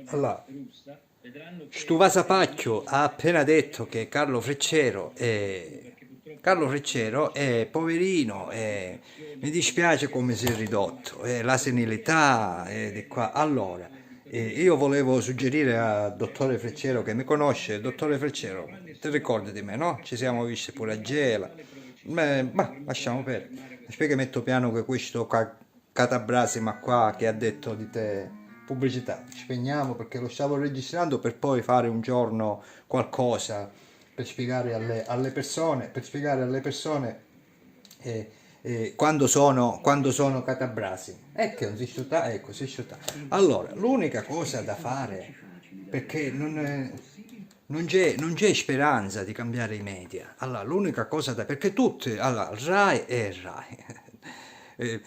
Allora, Stuva Sapacchio ha appena detto che Carlo Freccero è poverino, mi dispiace come si è ridotto, la senilità è di qua. Allora, io volevo suggerire al dottore Freccero che mi conosce, dottore Freccero, ti ricordi di me, no? Ci siamo visti pure a Gela. Ma lasciamo perdere. Spiega metto piano che questo catabrasima qua che ha detto di te pubblicità. Ci spegniamo perché lo stavo registrando per poi fare un giorno qualcosa per spiegare alle persone quando sono catabrasi. E che non si sciuta, ecco, si sciuta. Allora, l'unica cosa da fare, perché non c'è speranza di cambiare i media. Allora, l'unica cosa da... perché tutti... Allora, Rai è Rai.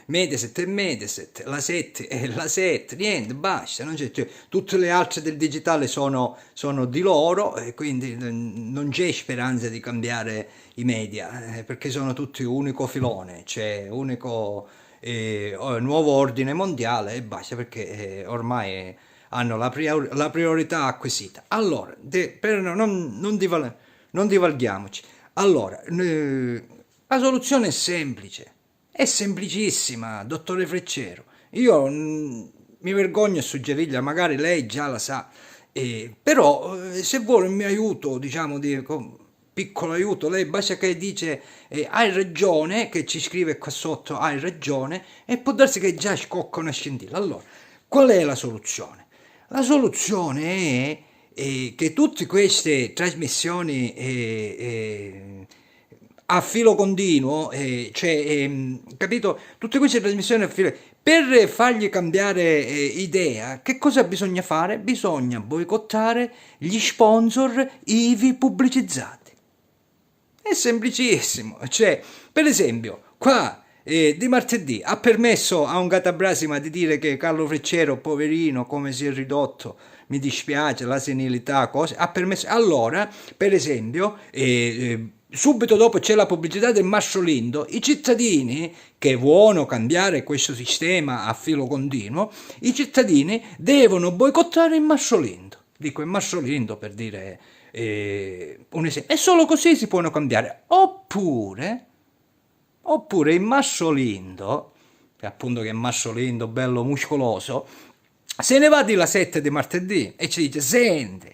Mediaset è Mediaset, la 7 è la 7, niente, basta, non c'è, cioè, tutte le altre del digitale sono di loro e quindi non c'è speranza di cambiare i media, perché sono tutti unico filone, cioè unico nuovo ordine mondiale e basta perché ormai hanno la priorità acquisita. Allora, non divalghiamoci. Allora, la soluzione è semplicissima, dottore Freccero. Io mi vergogno a suggerirla, magari lei già la sa, però se vuole il mio aiuto, diciamo, piccolo aiuto, lei basta che dice hai ragione, che ci scrive qua sotto hai ragione, e può darsi che già scocca una scintilla. Allora, qual è la soluzione? La soluzione è che tutte queste trasmissioni a filo continuo, cioè, capito? Tutte queste trasmissioni a filo... Per fargli cambiare idea, che cosa bisogna fare? Bisogna boicottare gli sponsor ivi pubblicizzati. È semplicissimo, cioè, per esempio, qua di martedì ha permesso a un Catabrasima di dire che Carlo Freccero, poverino, come si è ridotto, mi dispiace, la senilità, cose, ha permesso... Allora, per esempio, subito dopo c'è la pubblicità del Mastrolindo, i cittadini che vogliono cambiare questo sistema a filo continuo, i cittadini devono boicottare il Mastrolindo. Dico il Mastrolindo per dire un esempio. E solo così si possono cambiare. Oppure il Mastrolindo, che appunto che è Mastrolindo bello muscoloso, se ne va di la 7 di martedì e ci dice, senti,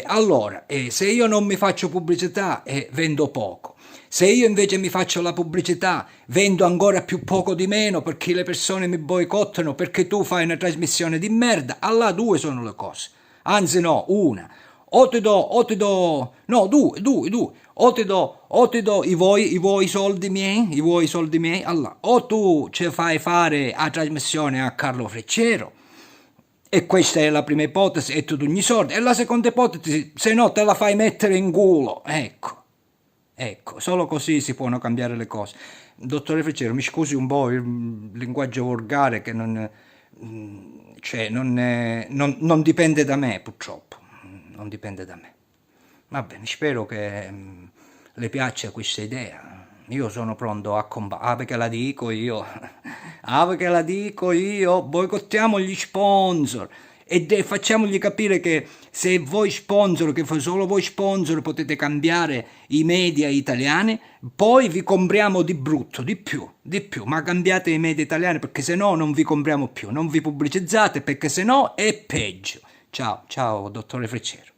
allora, se io non mi faccio pubblicità vendo poco, se io invece mi faccio la pubblicità vendo ancora più poco di meno perché le persone mi boicottano perché tu fai una trasmissione di merda, allora due sono le cose, anzi no, una, no, due, o ti do i vuoi soldi miei, allora, o tu ci fai fare la trasmissione a Carlo Freccero, e questa è la prima ipotesi, e tu ogni soldi, e la seconda ipotesi, se no te la fai mettere in culo, ecco, solo così si possono cambiare le cose. Dottore Freccero, mi scusi un po' il linguaggio volgare che cioè non dipende da me, purtroppo, non dipende da me. Va bene, spero che le piaccia questa idea. Io sono pronto a combattere. Perché la dico io. Perché la dico io. Boicottiamo gli sponsor. E facciamogli capire che se voi sponsor, che solo voi sponsor potete cambiare i media italiani, poi vi compriamo di brutto, di più, ma cambiate i media italiani perché se no non vi compriamo più, non vi pubblicizzate perché se no è peggio. Ciao, dottore Freccero.